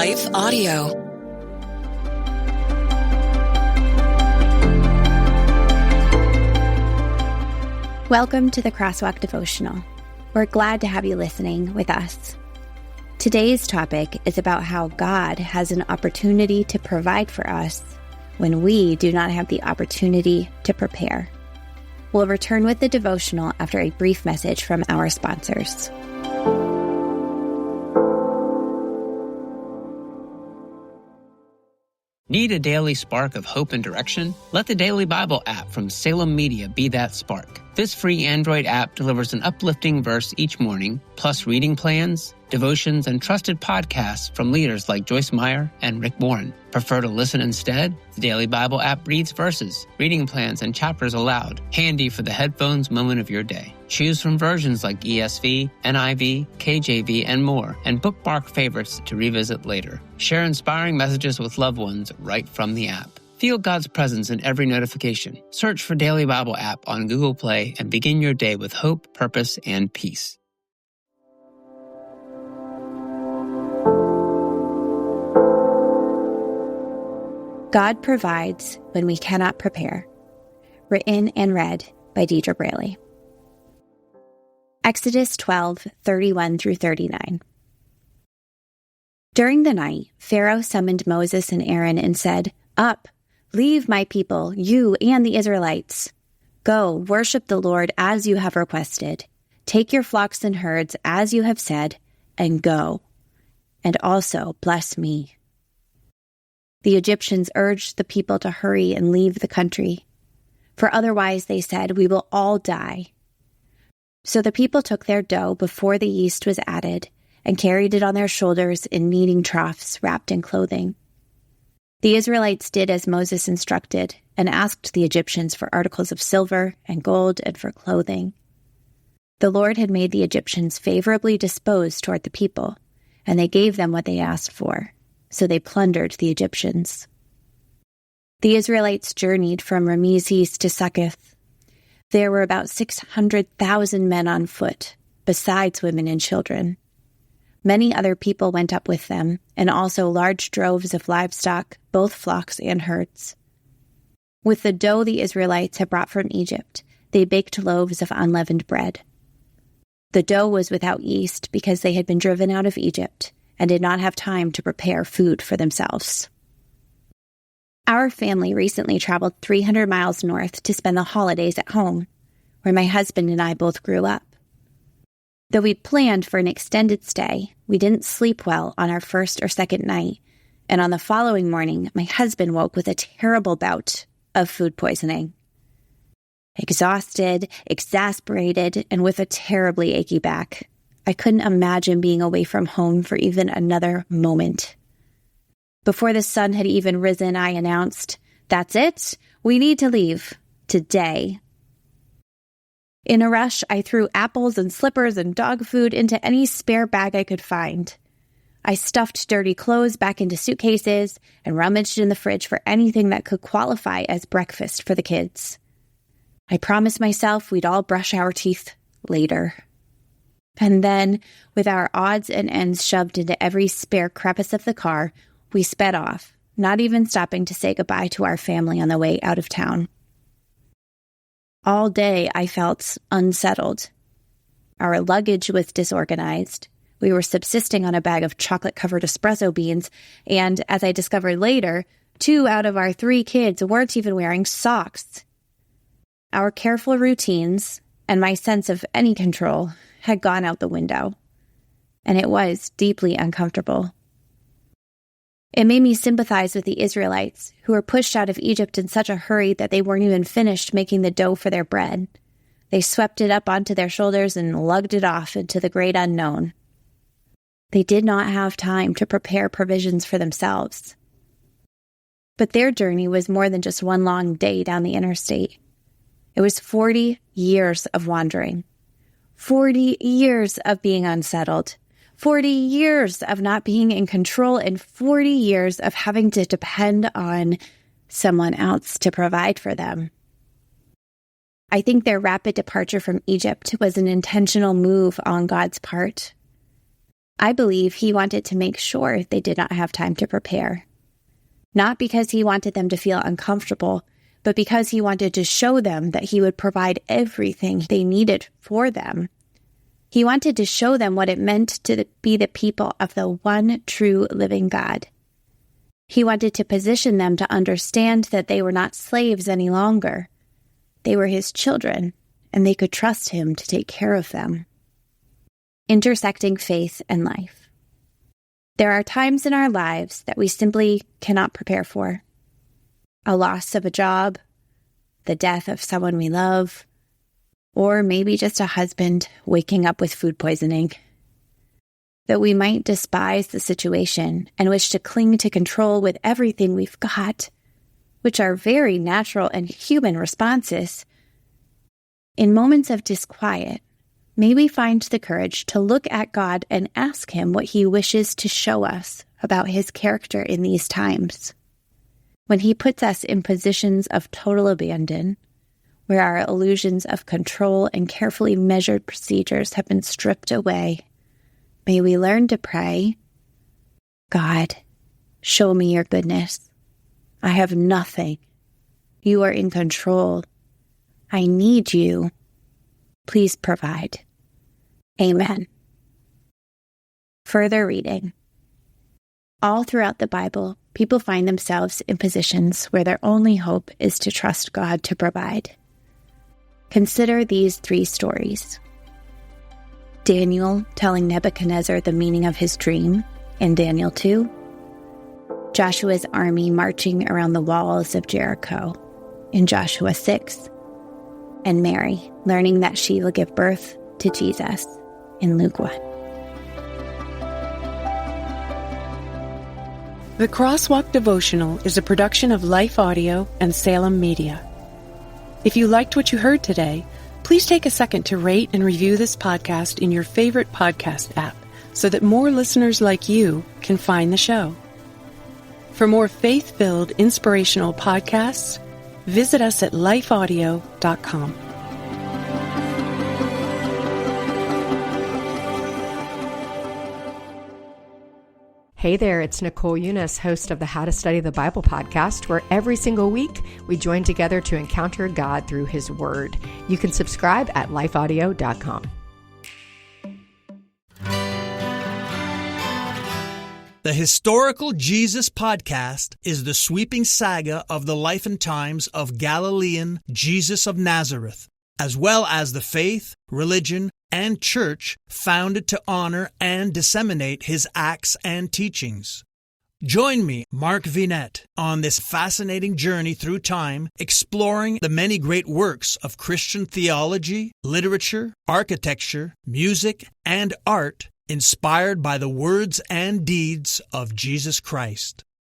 Life Audio. Welcome to the Crosswalk Devotional. We're glad to have you listening with us. Today's topic is about how God has an opportunity to provide for us when we do not have the opportunity to prepare. We'll return with the devotional after a brief message from our sponsors. Need a daily spark of hope and direction? Let the Daily Bible app from Salem Media be that spark. This free Android app delivers an uplifting verse each morning, plus reading plans, devotions, and trusted podcasts from leaders like Joyce Meyer and Rick Warren. Prefer to listen instead? The Daily Bible app reads verses, reading plans, and chapters aloud, handy for the headphones moment of your day. Choose from versions like ESV, NIV, KJV, and more, and bookmark favorites to revisit later. Share inspiring messages with loved ones right from the app. Feel God's presence in every notification. Search for Daily Bible app on Google Play and begin your day with hope, purpose, and peace. God provides when we cannot prepare. Written and read by Deidre Braley. Exodus 12:31-39. During the night, Pharaoh summoned Moses and Aaron and said, "Up, leave my people, you and the Israelites. Go, worship the Lord as you have requested. Take your flocks and herds as you have said, and go. And also bless me." The Egyptians urged the people to hurry and leave the country, for otherwise, they said, "We will all die." So the people took their dough before the yeast was added and carried it on their shoulders in kneading troughs wrapped in clothing. The Israelites did as Moses instructed and asked the Egyptians for articles of silver and gold and for clothing. The Lord had made the Egyptians favorably disposed toward the people, and they gave them what they asked for. So they plundered the Egyptians. The Israelites journeyed from Ramesses to Succoth. There were about 600,000 men on foot, besides women and children. Many other people went up with them, and also large droves of livestock, both flocks and herds. With the dough the Israelites had brought from Egypt, they baked loaves of unleavened bread. The dough was without yeast because they had been driven out of Egypt and did not have time to prepare food for themselves. Our family recently traveled 300 miles north to spend the holidays at home, where my husband and I both grew up. Though we planned for an extended stay, we didn't sleep well on our first or second night, and on the following morning, my husband woke with a terrible bout of food poisoning. Exhausted, exasperated, and with a terribly achy back, I couldn't imagine being away from home for even another moment. Before the sun had even risen, I announced, "That's it. We need to leave. Today." In a rush, I threw apples and slippers and dog food into any spare bag I could find. I stuffed dirty clothes back into suitcases and rummaged in the fridge for anything that could qualify as breakfast for the kids. I promised myself we'd all brush our teeth later. And then, with our odds and ends shoved into every spare crevice of the car, we sped off, not even stopping to say goodbye to our family on the way out of town. All day, I felt unsettled. Our luggage was disorganized. We were subsisting on a bag of chocolate-covered espresso beans, and, as I discovered later, 2 out of our 3 kids weren't even wearing socks. Our careful routines, and my sense of any control, had gone out the window, and it was deeply uncomfortable. It made me sympathize with the Israelites, who were pushed out of Egypt in such a hurry that they weren't even finished making the dough for their bread. They swept it up onto their shoulders and lugged it off into the great unknown. They did not have time to prepare provisions for themselves. But their journey was more than just one long day down the interstate. It was 40 years of wandering. 40 years of being unsettled, 40 years of not being in control, and 40 years of having to depend on someone else to provide for them. I think their rapid departure from Egypt was an intentional move on God's part. I believe he wanted to make sure they did not have time to prepare. Not because he wanted them to feel uncomfortable, but because he wanted to show them that he would provide everything they needed for them. He wanted to show them what it meant to be the people of the one true living God. He wanted to position them to understand that they were not slaves any longer. They were his children, and they could trust him to take care of them. Intersecting faith and life. There are times in our lives that we simply cannot prepare for. A loss of a job, the death of someone we love, or maybe just a husband waking up with food poisoning. That we might despise the situation and wish to cling to control with everything we've got, which are very natural and human responses. In moments of disquiet, may we find the courage to look at God and ask him what he wishes to show us about his character in these times. When he puts us in positions of total abandon, where our illusions of control and carefully measured procedures have been stripped away, may we learn to pray, God, show me your goodness. I have nothing. You are in control. I need you. Please provide. Amen. Further reading. All throughout the Bible, people find themselves in positions where their only hope is to trust God to provide. Consider these 3 stories. Daniel telling Nebuchadnezzar the meaning of his dream in Daniel 2. Joshua's army marching around the walls of Jericho in Joshua 6. And Mary learning that she will give birth to Jesus in Luke 1. The Crosswalk Devotional is a production of Life Audio and Salem Media. If you liked what you heard today, please take a second to rate and review this podcast in your favorite podcast app so that more listeners like you can find the show. For more faith-filled, inspirational podcasts, visit us at lifeaudio.com. Hey there, it's Nicole Eunice, host of the How to Study the Bible podcast, where every single week we join together to encounter God through His Word. You can subscribe at lifeaudio.com. The Historical Jesus Podcast is the sweeping saga of the life and times of Galilean Jesus of Nazareth, as well as the faith, religion, and church founded to honor and disseminate his acts and teachings. Join me, Mark Vinette, on this fascinating journey through time, exploring the many great works of Christian theology, literature, architecture, music, and art inspired by the words and deeds of Jesus Christ.